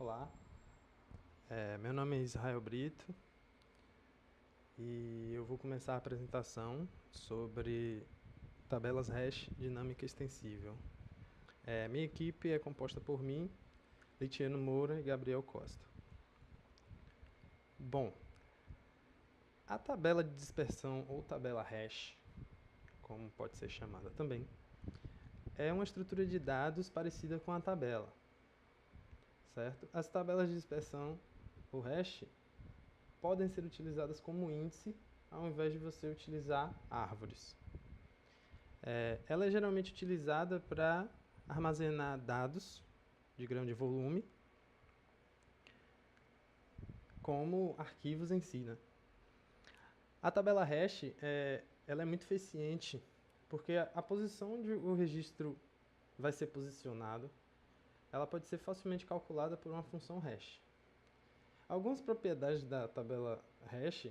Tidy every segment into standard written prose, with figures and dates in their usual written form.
Olá, meu nome é Israel Brito e eu vou começar a apresentação sobre tabelas hash dinâmica extensível. Minha equipe é composta por mim, Litiano Moura e Gabriel Costa. Bom, a tabela de dispersão ou tabela hash, como pode ser chamada também, é uma estrutura de dados parecida com a tabela, certo? As tabelas de dispersão ou hash podem ser utilizadas como índice ao invés de você utilizar árvores. Ela é geralmente utilizada para armazenar dados de grande volume, como arquivos em si, né? A tabela hash ela é muito eficiente porque a posição onde o registro vai ser posicionado ela pode ser facilmente calculada por uma função hash. Algumas propriedades da tabela hash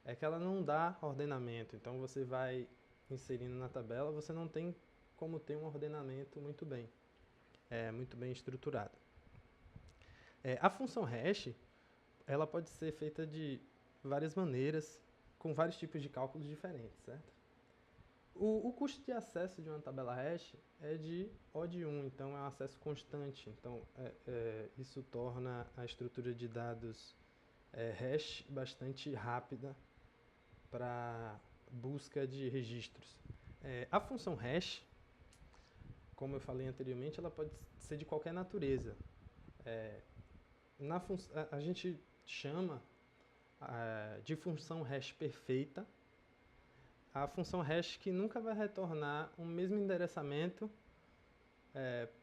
é que ela não dá ordenamento, então você vai inserindo na tabela, você não tem como ter um ordenamento muito bem estruturado. A função hash ela pode ser feita de várias maneiras, com vários tipos de cálculos diferentes, certo? O custo de acesso de uma tabela hash é de O de 1, então é um acesso constante. Então, isso torna a estrutura de dados hash bastante rápida para busca de registros. A função hash, como eu falei anteriormente, ela pode ser de qualquer natureza. A gente chama de função hash perfeita a função hash que nunca vai retornar o mesmo endereçamento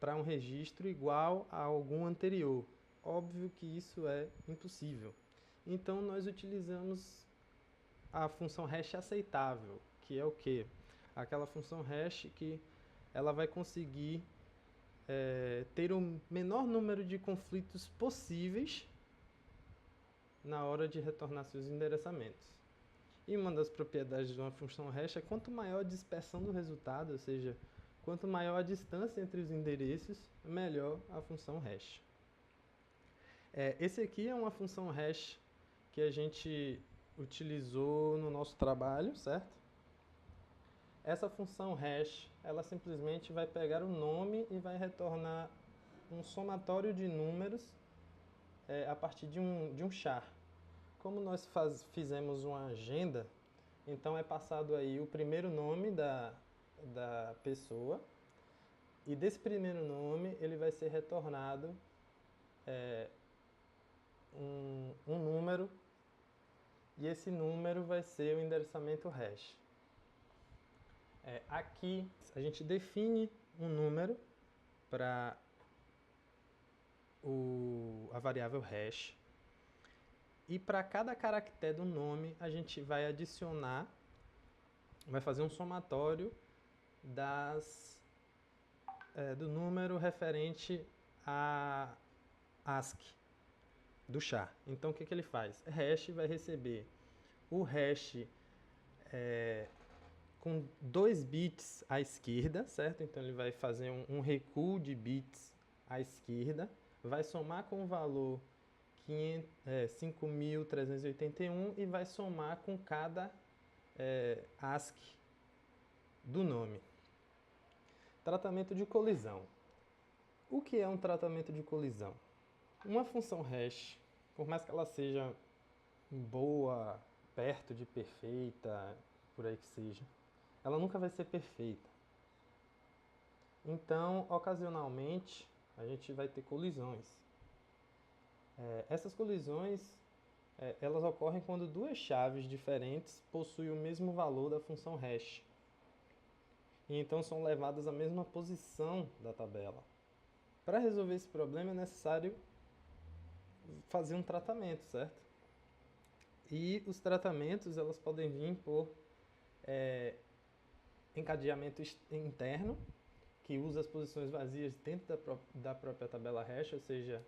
para um registro igual a algum anterior. Óbvio que isso é impossível. Então, nós utilizamos a função hash aceitável, que é o quê? Aquela função hash que ela vai conseguir ter o menor número de conflitos possíveis na hora de retornar seus endereçamentos. E uma das propriedades de uma função hash é quanto maior a dispersão do resultado, ou seja, quanto maior a distância entre os endereços, melhor a função hash. Esse aqui é uma função hash que a gente utilizou no nosso trabalho, certo? Essa função hash, ela simplesmente vai pegar o nome e vai retornar um somatório de números a partir de um char. Como nós fizemos uma agenda, então é passado aí o primeiro nome da pessoa e desse primeiro nome ele vai ser retornado um número e esse número vai ser o endereçamento hash. Aqui a gente define um número para a variável hash e para cada caractere do nome a gente vai adicionar, vai fazer um somatório do número referente a ASCII do char. Então o que ele faz? Hash vai receber o hash com 2 bits à esquerda, certo? Então ele vai fazer um recuo de bits à esquerda, vai somar com o valor 5.381 e vai somar com cada ASCII do nome. Tratamento de colisão. O que é um tratamento de colisão? Uma função hash, por mais que ela seja boa, perto de perfeita, por aí que seja, ela nunca vai ser perfeita. Então, ocasionalmente, a gente vai ter colisões. Essas colisões, elas ocorrem quando duas chaves diferentes possuem o mesmo valor da função hash. E então são levadas à mesma posição da tabela. Para resolver esse problema é necessário fazer um tratamento, certo? E os tratamentos elas podem vir por encadeamento interno, que usa as posições vazias dentro da própria tabela hash, ou seja,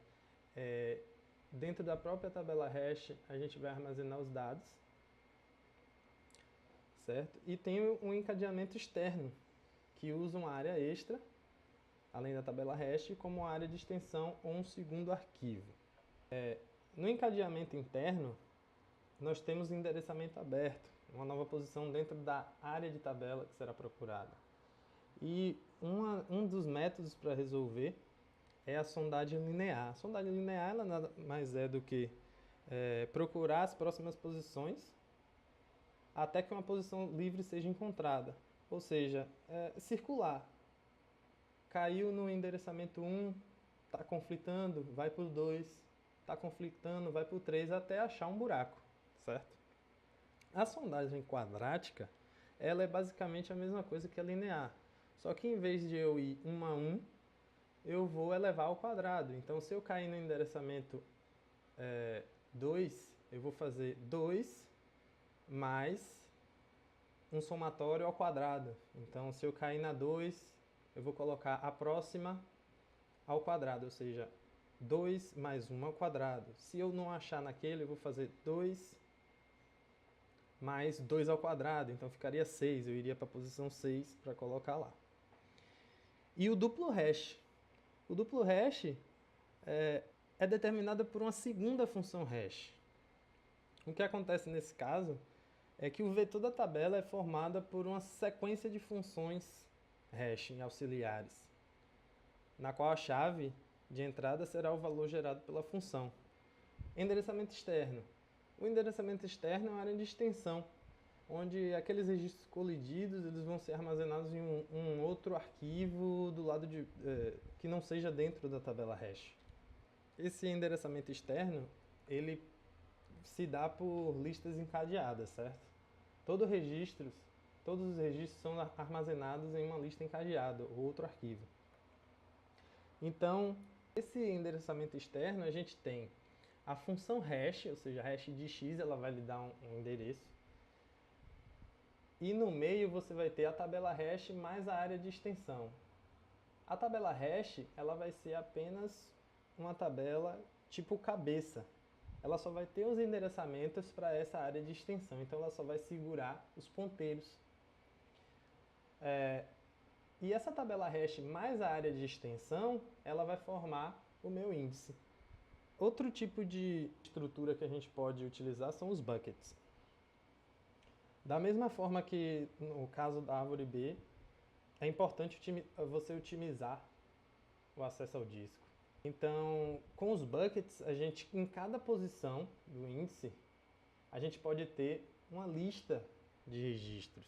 dentro da própria tabela hash a gente vai armazenar os dados, certo? E tem um encadeamento externo, que usa uma área extra, além da tabela hash, como área de extensão ou um segundo arquivo. No encadeamento interno, nós temos endereçamento aberto, uma nova posição dentro da área de tabela que será procurada. E um dos métodos para resolver é a sondagem linear. A sondagem linear ela nada mais é do que procurar as próximas posições até que uma posição livre seja encontrada. Ou seja, circular. Caiu no endereçamento 1, está conflitando, vai para o 2, está conflitando, vai para o 3, até achar um buraco, certo? A sondagem quadrática, ela é basicamente a mesma coisa que a linear. Só que em vez de eu ir 1 a 1, eu vou elevar ao quadrado. Então, se eu cair no endereçamento 2, eu vou fazer 2 mais um somatório ao quadrado. Então, se eu cair na 2, eu vou colocar a próxima ao quadrado, ou seja, 2 mais 1 ao quadrado. Se eu não achar naquele, eu vou fazer 2 mais 2 ao quadrado, então ficaria 6. Eu iria para a posição 6 para colocar lá. E o duplo hash. O duplo hash é determinado por uma segunda função hash. O que acontece nesse caso é que o vetor da tabela é formada por uma sequência de funções hash auxiliares, na qual a chave de entrada será o valor gerado pela função. Endereçamento externo. O endereçamento externo é uma área de extensão, onde aqueles registros colididos eles vão ser armazenados em um outro arquivo do lado que não seja dentro da tabela hash. Esse endereçamento externo ele se dá por listas encadeadas, certo? Todos os registros são armazenados em uma lista encadeada, ou outro arquivo. Então, esse endereçamento externo, a gente tem a função hash, ou seja, a hash de x, ela vai lhe dar um endereço. E no meio você vai ter a tabela hash mais a área de extensão. A tabela hash, ela vai ser apenas uma tabela tipo cabeça. Ela só vai ter os endereçamentos para essa área de extensão, então ela só vai segurar os ponteiros. E essa tabela hash mais a área de extensão, ela vai formar o meu índice. Outro tipo de estrutura que a gente pode utilizar são os buckets. Da mesma forma que no caso da árvore B, é importante você otimizar o acesso ao disco. Então, com os buckets, em cada posição do índice, a gente pode ter uma lista de registros.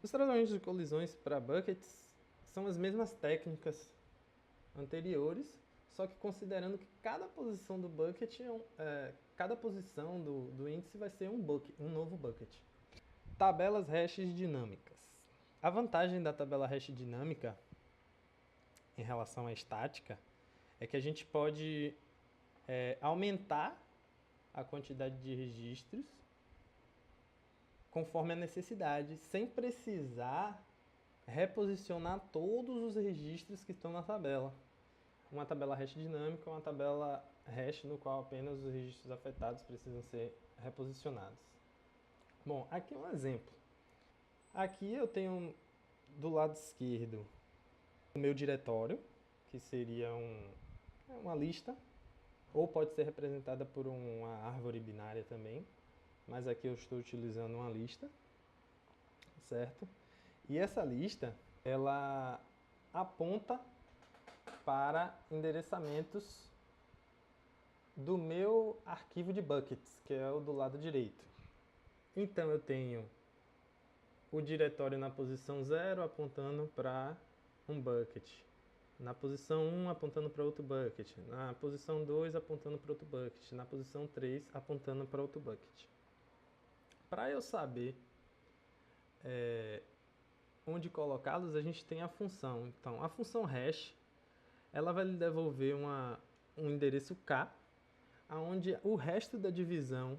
Os tratamentos de colisões para buckets são as mesmas técnicas anteriores, só que considerando que cada posição do bucket cada posição do índice vai ser um novo bucket. Tabelas hashes dinâmicas. A vantagem da tabela hash dinâmica em relação à estática é que a gente pode aumentar a quantidade de registros conforme a necessidade, sem precisar reposicionar todos os registros que estão na tabela. Uma tabela hash dinâmica é uma tabela hash no qual apenas os registros afetados precisam ser reposicionados. Bom, aqui é um exemplo. Aqui eu tenho do lado esquerdo o meu diretório, que seria uma lista, ou pode ser representada por uma árvore binária também, mas aqui eu estou utilizando uma lista, certo? E essa lista, ela aponta para endereçamentos do meu arquivo de buckets, que é o do lado direito. Então eu tenho o diretório na posição 0 apontando para um bucket, na posição 1 apontando para outro bucket, na posição 2 apontando para outro bucket, na posição 3 apontando para outro bucket. Para eu saber onde colocá-los, a gente tem a função. Então, a função hash, ela vai lhe devolver um endereço k, onde o resto da divisão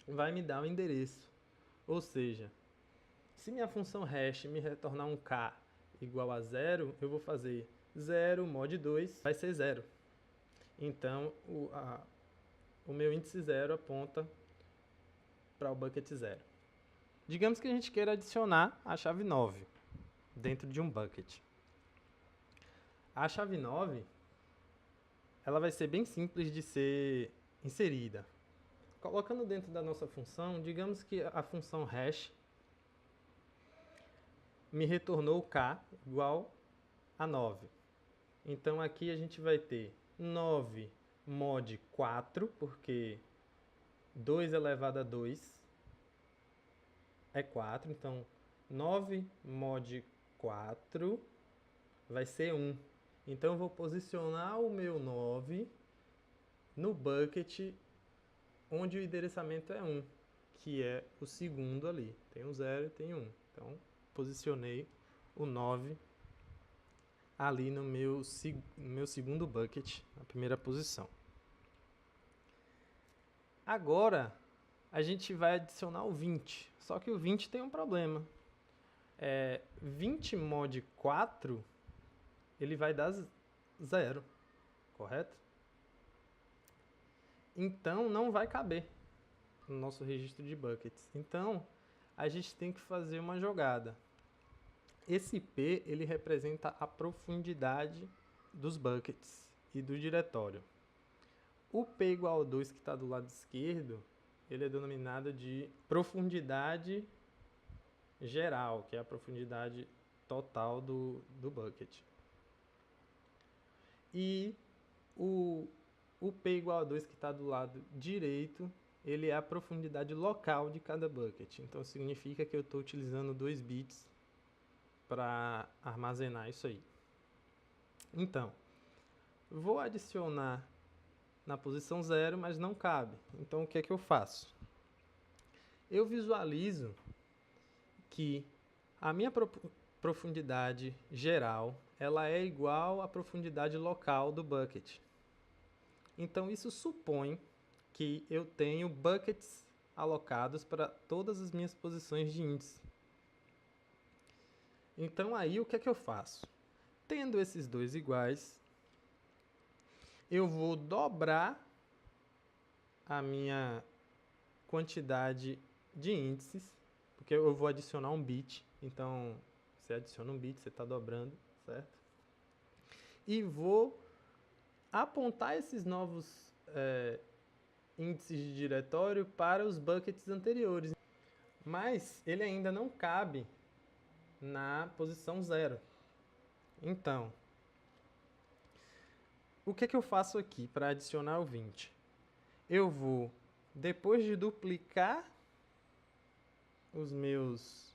vai me dar o endereço. Ou seja, se minha função hash me retornar um k igual a 0, eu vou fazer 0 mod 2 vai ser 0. Então, o meu índice 0 aponta para o bucket 0. Digamos que a gente queira adicionar a chave 9 dentro de um bucket. A chave 9, ela vai ser bem simples de ser inserida. Colocando dentro da nossa função, digamos que a função hash me retornou k igual a 9. Então aqui a gente vai ter 9 mod 4, porque 2 elevado a 2 é 4. Então 9 mod 4 vai ser 1. Então eu vou posicionar o meu 9 no bucket onde o endereçamento é 1, que é o segundo ali. Tem um 0 e tem 1. Então posicionei o 9 ali no meu segundo bucket, na primeira posição. Agora a gente vai adicionar o 20, só que o 20 tem um problema. 20 mod 4, ele vai dar 0, correto? Então não vai caber no nosso registro de buckets. Então a gente tem que fazer uma jogada. Esse P, ele representa a profundidade dos buckets e do diretório. O P igual a 2 que está do lado esquerdo, ele é denominado de profundidade geral, que é a profundidade total do bucket. E o P igual a 2 que está do lado direito, ele é a profundidade local de cada bucket. Então significa que eu estou utilizando 2 bits para armazenar isso aí. Então, vou adicionar na posição 0, mas não cabe. Então, o que é que eu faço? Eu visualizo que a minha profundidade geral ela é igual à profundidade local do bucket. Então, isso supõe que eu tenho buckets alocados para todas as minhas posições de índice. Então, aí, o que é que eu faço? Tendo esses dois iguais, eu vou dobrar a minha quantidade de índices, porque eu vou adicionar um bit. Então, você adiciona um bit, você está dobrando, certo? E vou apontar esses novos índices de diretório para os buckets anteriores. Mas ele ainda não cabe na posição 0. Então, o que eu faço aqui para adicionar o 20? Eu vou, depois de duplicar os meus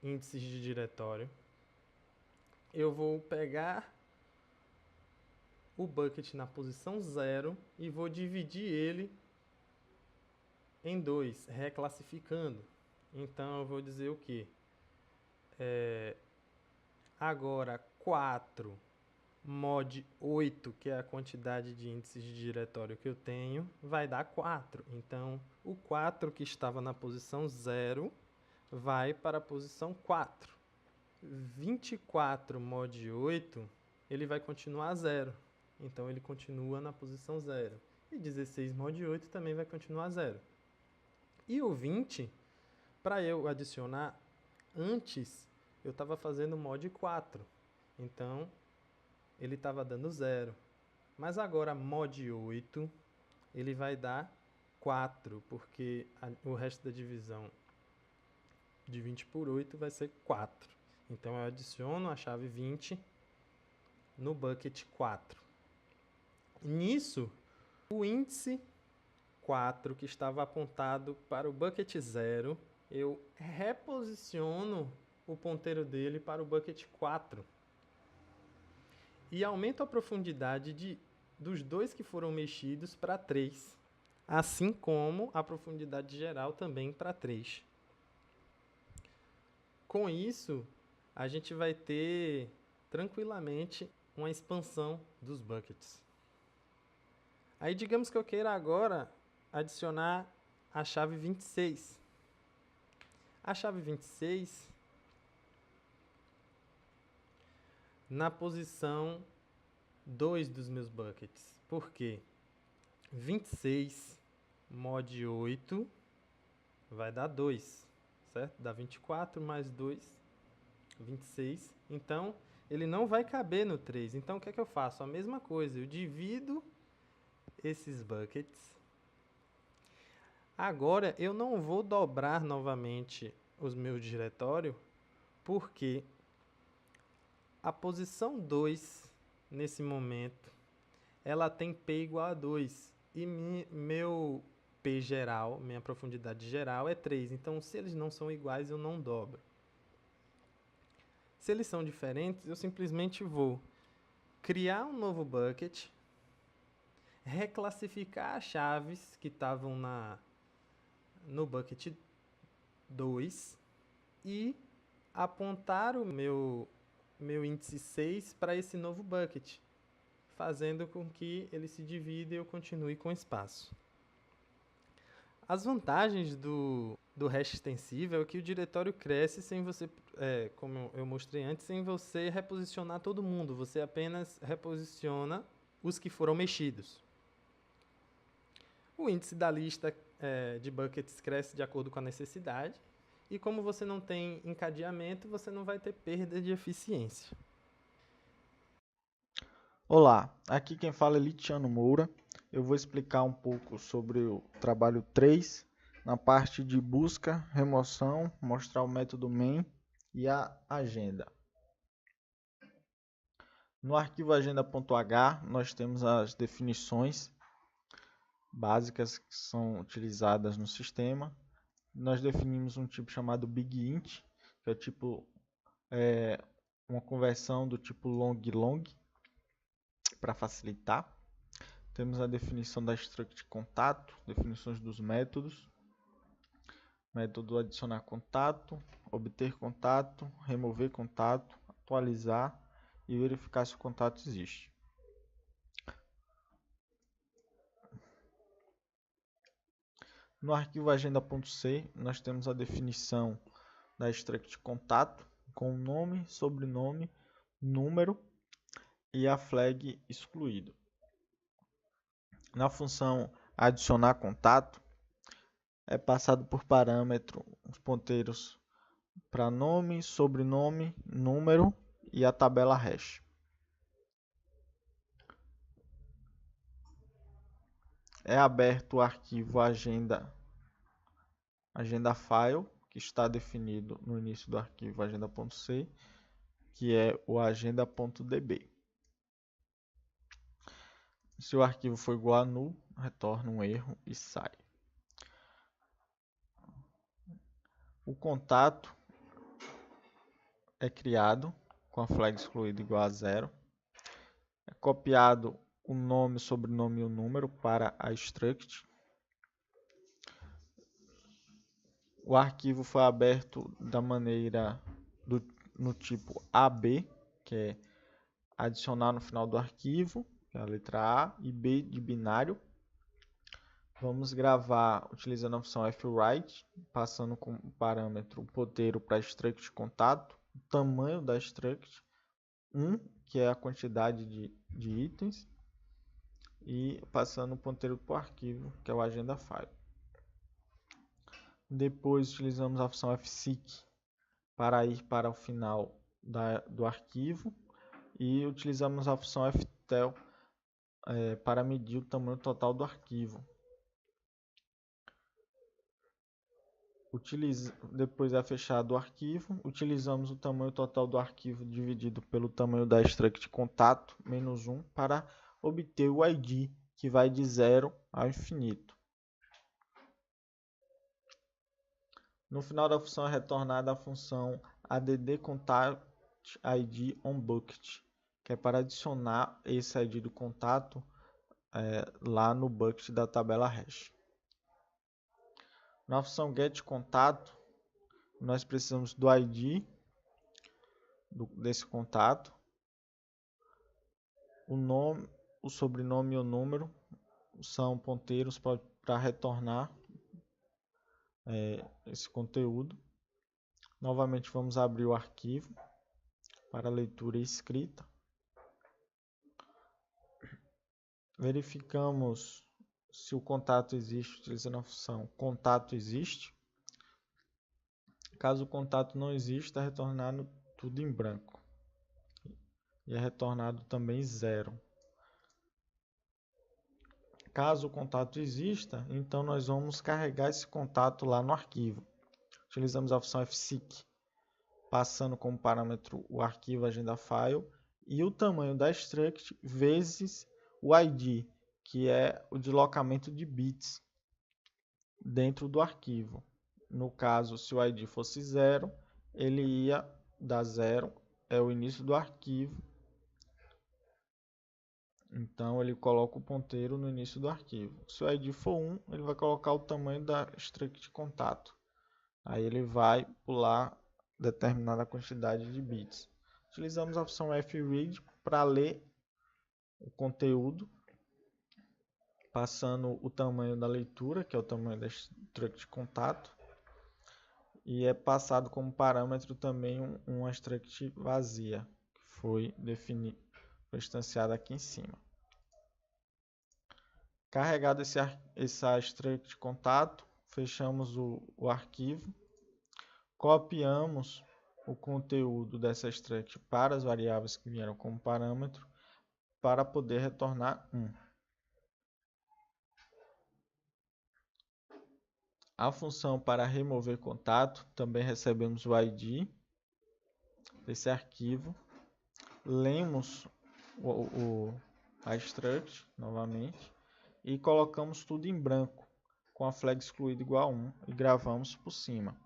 índices de diretório, eu vou pegar o bucket na posição 0 e vou dividir ele em 2, reclassificando. Então eu vou dizer o quê? Agora 4 mod 8, que é a quantidade de índices de diretório que eu tenho, vai dar 4. Então o 4 que estava na posição 0 vai para a posição 4. 24 mod 8, ele vai continuar 0. Então ele continua na posição 0. E 16 mod 8 também vai continuar 0. E o 20, para eu adicionar, antes eu estava fazendo mod 4. Então ele estava dando 0. Mas agora mod 8, ele vai dar 4, porque o resto da divisão de 20 por 8 vai ser 4. Então eu adiciono a chave 20 no bucket 4. Nisso, o índice 4 que estava apontado para o bucket 0, eu reposiciono o ponteiro dele para o bucket 4. E aumento a profundidade dos dois que foram mexidos para 3. Assim como a profundidade geral também para 3. Com isso, a gente vai ter tranquilamente uma expansão dos buckets. Aí digamos que eu queira agora adicionar a chave 26. A chave 26 na posição 2 dos meus buckets. Por quê? 26 mod 8 vai dar 2, certo? Dá 24 mais 2, 26. Então, ele não vai caber no 3. Então o que é que eu faço? A mesma coisa, eu divido esses buckets. Agora eu não vou dobrar novamente os meus diretórios, porque a posição 2 nesse momento ela tem P igual a 2 e meu P geral, minha profundidade geral é 3. Então, se eles não são iguais, eu não dobro. Se eles são diferentes, eu simplesmente vou criar um novo bucket, reclassificar as chaves que estavam no bucket 2 e apontar o meu índice 6 para esse novo bucket, fazendo com que ele se divida e eu continue com espaço. As vantagens do hash extensível é que o diretório cresce sem você, como eu mostrei antes, sem você reposicionar todo mundo. Você apenas reposiciona os que foram mexidos. O índice da lista de buckets cresce de acordo com a necessidade. E como você não tem encadeamento, você não vai ter perda de eficiência. Olá, aqui quem fala é Litiano Moura. Eu vou explicar um pouco sobre o trabalho 3, na parte de busca, remoção, mostrar o método main e a agenda. No arquivo agenda.h, nós temos as definições básicas que são utilizadas no sistema. Nós definimos um tipo chamado BigInt, que é tipo uma conversão do tipo long para facilitar. Temos a definição da struct contato, definições dos métodos, método adicionar contato, obter contato, remover contato, atualizar e verificar se o contato existe. No arquivo agenda.c, nós temos a definição da struct contato com nome, sobrenome, número e a flag excluído. Na função adicionar contato, é passado por parâmetro os ponteiros para nome, sobrenome, número e a tabela hash. É aberto o arquivo agenda file, que está definido no início do arquivo agenda.c, que é o agenda.db. Se o arquivo for igual a null, retorna um erro e sai. O contato é criado com a flag excluída igual a 0. É copiado o nome, sobrenome e o número para a struct. O arquivo foi aberto da maneira no tipo AB, que é adicionar no final do arquivo, que é a letra A, e B de binário. Vamos gravar utilizando a função fWrite, passando como parâmetro o ponteiro para struct contato, o tamanho da struct, 1, que é a quantidade de itens, e passando o ponteiro para o arquivo, que é o agenda file. Depois utilizamos a função fseek para ir para o final do arquivo e utilizamos a função ftel para medir o tamanho total do arquivo. Depois é fechado o arquivo, utilizamos o tamanho total do arquivo dividido pelo tamanho da struct contato, menos 1, para obter o ID, que vai de 0 ao infinito. No final da função é retornada a função addContactID onBucket, que é para adicionar esse ID do contato lá no bucket da tabela hash. Na função getContato, nós precisamos do ID desse contato, o nome, o sobrenome e o número são ponteiros para retornar esse conteúdo. Novamente vamos abrir o arquivo para leitura e escrita. Verificamos se o contato existe utilizando a função contato existe. Caso o contato não exista, retornando tudo em branco. e é retornado também 0. Caso o contato exista, então nós vamos carregar esse contato lá no arquivo. Utilizamos a função fseek, passando como parâmetro o arquivo agendafile e o tamanho da struct vezes o ID, que é o deslocamento de bits dentro do arquivo. No caso, se o ID fosse 0, ele ia dar 0, é o início do arquivo. Então, ele coloca o ponteiro no início do arquivo. Se o ID for 1, ele vai colocar o tamanho da struct contato. Aí ele vai pular determinada quantidade de bits. Utilizamos a opção fread para ler o conteúdo, passando o tamanho da leitura, que é o tamanho da struct contato, e é passado como parâmetro também uma struct vazia, que foi definida, foi instanciada aqui em cima. Carregado essa struct contato, fechamos o arquivo, copiamos o conteúdo dessa struct para as variáveis que vieram como parâmetro para poder retornar 1. A função para remover contato, também recebemos o ID desse arquivo, lemos a struct novamente e colocamos tudo em branco com a flag excluída igual a 1 e gravamos por cima.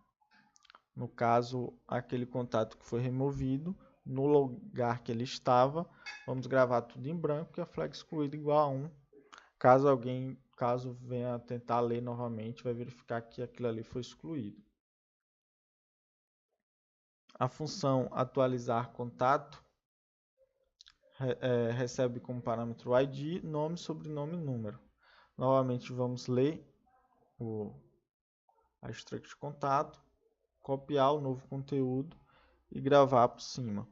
No caso, aquele contato que foi removido, no lugar que ele estava, vamos gravar tudo em branco e a flag excluída igual a 1. Caso venha tentar ler novamente, vai verificar que aquilo ali foi excluído. A função atualizar contato recebe como parâmetro o ID, nome, sobrenome e número. Novamente vamos ler a struct contato, copiar o novo conteúdo e gravar por cima.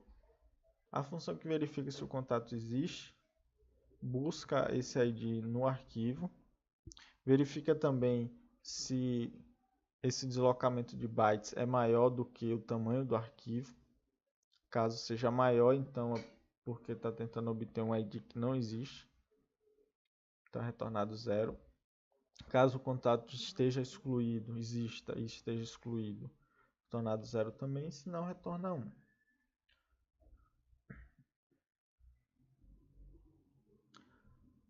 A função que verifica se o contato existe, busca esse ID no arquivo, verifica também se esse deslocamento de bytes é maior do que o tamanho do arquivo. Caso seja maior, então é porque está tentando obter um ID que não existe. Está retornado 0. Caso o contato esteja excluído, exista e esteja excluído, retornado 0 também, se não, retorna 1.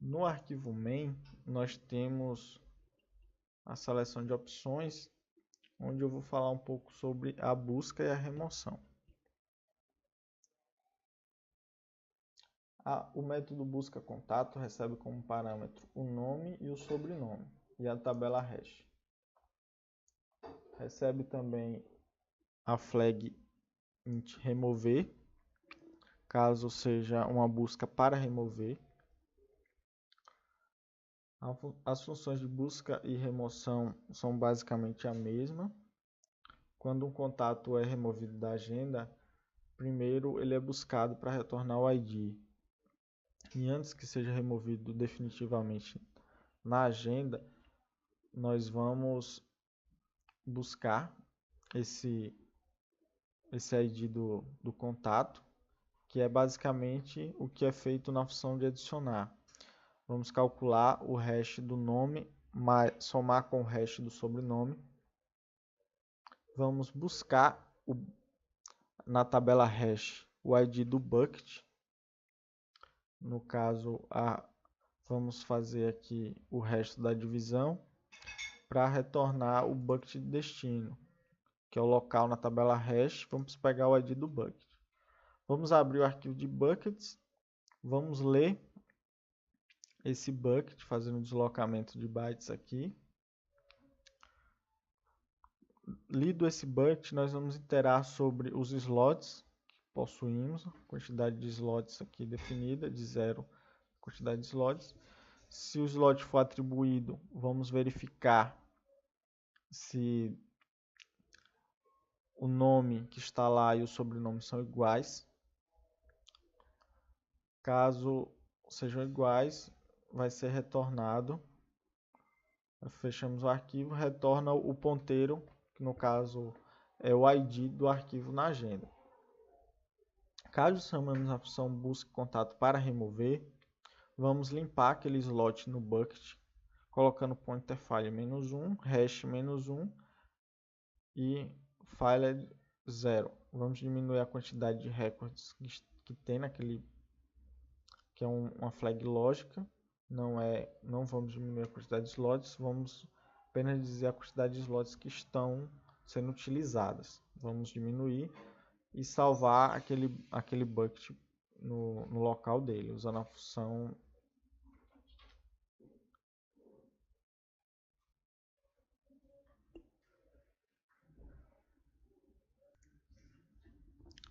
No arquivo main, nós temos a seleção de opções, onde eu vou falar um pouco sobre a busca e a remoção. O método busca contato recebe como parâmetro o nome e o sobrenome e a tabela hash. Recebe também a flag int remover, caso seja uma busca para remover. As funções de busca e remoção são basicamente a mesma. Quando um contato é removido da agenda, primeiro ele é buscado para retornar o ID. E antes que seja removido definitivamente na agenda, nós vamos buscar esse ID do contato, que é basicamente o que é feito na função de adicionar. Vamos calcular o hash do nome, somar com o hash do sobrenome. Vamos buscar na tabela hash o ID do bucket. No caso, vamos fazer aqui o resto da divisão para retornar o bucket de destino, que é o local na tabela hash. Vamos pegar o ID do bucket. Vamos abrir o arquivo de buckets. Vamos ler esse bucket, fazendo um deslocamento de bytes aqui. Lido esse bucket, nós vamos iterar sobre os slots que possuímos, a quantidade de slots aqui definida, de 0, quantidade de slots. Se o slot for atribuído, vamos verificar se o nome que está lá e o sobrenome são iguais. Caso sejam iguais, vai ser retornado. Fechamos o arquivo, retorna o ponteiro, que no caso é o ID do arquivo na agenda. Caso chamemos a função busque contato para remover, vamos limpar aquele slot no bucket, colocando pointer file -1, hash -1 e file 0. Vamos diminuir a quantidade de records que tem naquele, que é uma flag lógica. Não vamos diminuir a quantidade de slots, vamos apenas dizer a quantidade de slots que estão sendo utilizadas. Vamos diminuir e salvar aquele bucket no local dele, usando a função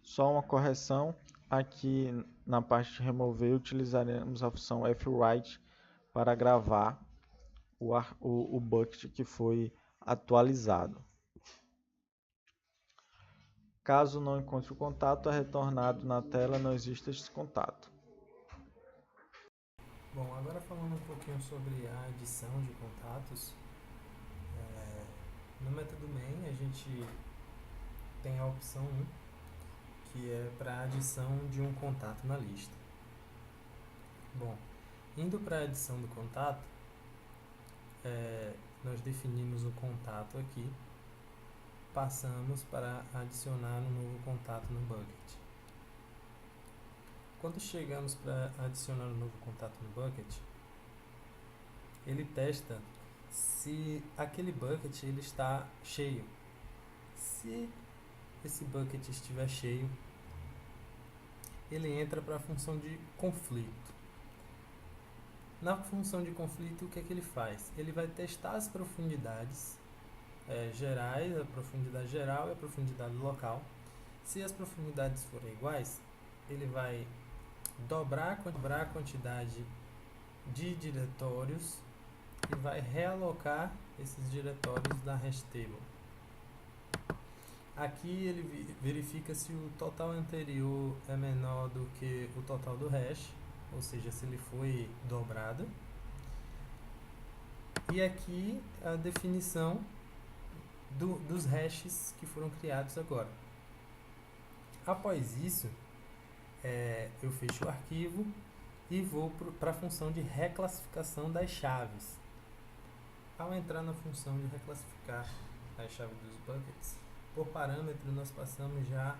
só uma correção. Aqui na parte de remover utilizaremos a função fwrite para gravar o bucket que foi atualizado. Caso não encontre o contato, é retornado na tela não existe esse contato. Bom, agora falando um pouquinho sobre a adição de contatos, no método main a gente tem a opção 1, que é para adição de um contato na lista. Bom, indo para a adição do contato, nós definimos o contato aqui, passamos para adicionar um novo contato no bucket. Quando chegamos para adicionar um novo contato no bucket, ele testa se aquele bucket ele está cheio. Se esse bucket estiver cheio, ele entra para a função de conflito. Na função de conflito, o que é que ele faz? Ele vai testar as profundidades gerais, a profundidade geral e a profundidade local. Se as profundidades forem iguais, ele vai dobrar a quantidade de diretórios e vai realocar esses diretórios da hash table. Aqui ele verifica se o total anterior é menor do que o total do hash, ou seja, se ele foi dobrado. E aqui a definição dos hashes que foram criados agora. Após isso, eu fecho o arquivo e vou para a função de reclassificação das chaves. Ao entrar na função de reclassificar as chaves dos buckets, por parâmetro nós passamos já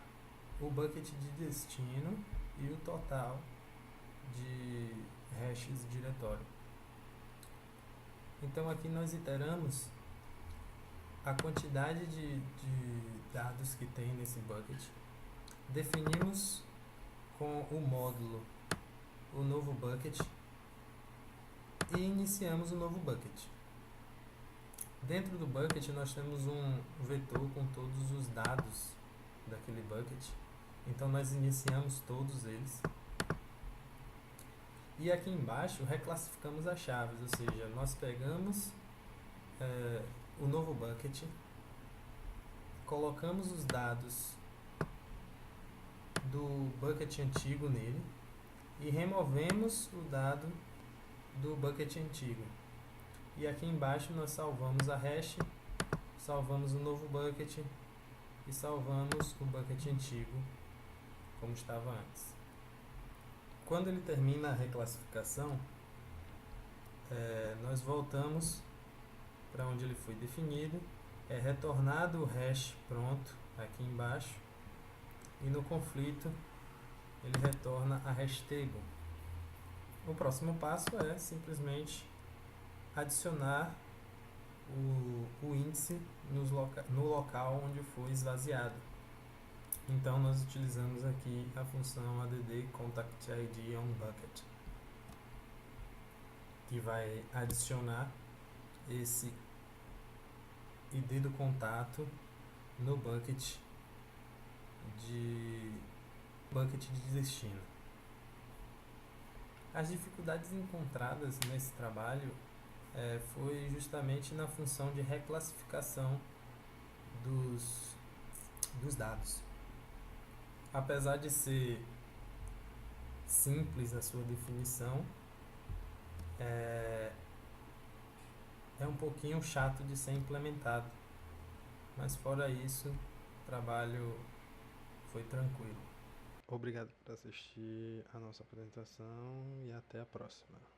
o bucket de destino e o total de hashes diretório. Então aqui nós iteramos a quantidade de dados que tem nesse bucket, definimos com o módulo o novo bucket e iniciamos o novo bucket. Dentro do bucket nós temos um vetor com todos os dados daquele bucket, então nós iniciamos todos eles. E aqui embaixo reclassificamos as chaves, ou seja, nós pegamos o novo bucket, colocamos os dados do bucket antigo nele e removemos o dado do bucket antigo. E aqui embaixo nós salvamos a hash, salvamos o novo bucket e salvamos o bucket antigo como estava antes. Quando ele termina a reclassificação, nós voltamos para onde ele foi definido, é retornado o hash pronto aqui embaixo e no conflito ele retorna a hash table. O próximo passo é simplesmente adicionar o índice no local onde foi esvaziado. Então nós utilizamos aqui a função add contact id on bucket, que vai adicionar esse id do contato no bucket de destino. As dificuldades encontradas nesse trabalho foi justamente na função de reclassificação dos dados. Apesar de ser simples a sua definição, é um pouquinho chato de ser implementado, mas fora isso, o trabalho foi tranquilo. Obrigado por assistir a nossa apresentação e até a próxima.